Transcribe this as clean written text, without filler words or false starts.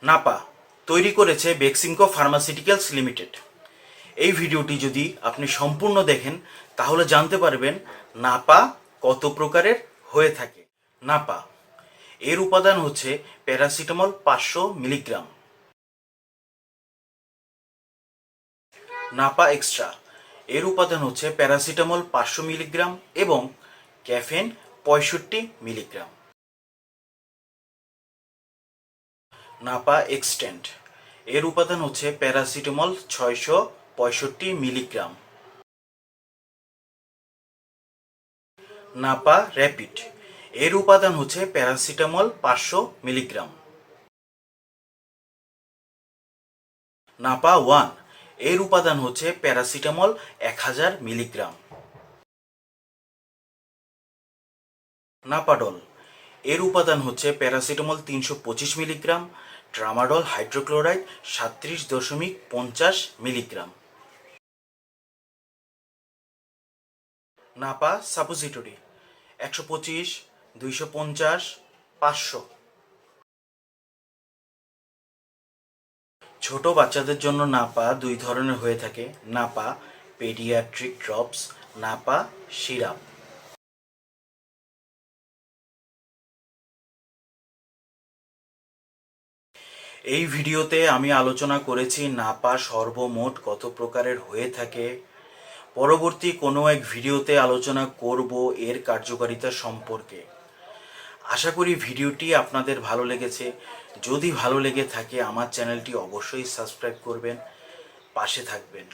নাপা তৈরি করেছে Beximco pharmaceuticals limited. এই ভিডিওটি যদি আপনি সম্পূর্ণ দেখেন তাহলে জানতে পারবেন নাপা কত প্রকারের হয়ে থাকে। নাপা এর উপাদান হচ্ছে প্যারাসিটামল 500 মিলিগ্রাম। নাপা এক্সট্রা এর উপাদান হচ্ছে প্যারাসিটামল 500 মিলিগ্রাম এবং ক্যাফেন 65 মিলিগ্রাম। নাপা এক্সটেন্ড এর উপাদান হচ্ছে প্যারাসিটামল 665 মিলিগ্রাম। নাপা র্যাপিড এর উপাদান হচ্ছে প্যারাসিটামল 500 মিলিগ্রাম। নাপা 1 এর উপাদান হচ্ছে প্যারাসিটামল 1000 মিলিগ্রাম। নাপাডল এর উপাদান হচ্ছে paracetamol 325 milligram, tramadol hydrochloride 37.50 milligram. Napa suppository 125, 250, 500। ছোট বাচ্চাদের জন্য নাপা দুই ধরনের হয়ে থাকে, Napa paediatric drops, Napa syrup. এই ভিডিওতে আমি আলোচনা করেছি নাপা সর্বমোট কত প্রকারের হয়ে থাকে। পরবর্তী কোনো এক ভিডিওতে আলোচনা করব এর কার্যকারিতা সম্পর্কে। আশা করি ভিডিওটি আপনাদের ভালো লেগেছে। যদি ভালো লেগে থাকে আমার চ্যানেলটি অবশ্যই সাবস্ক্রাইব করবেন, পাশে থাকবেন।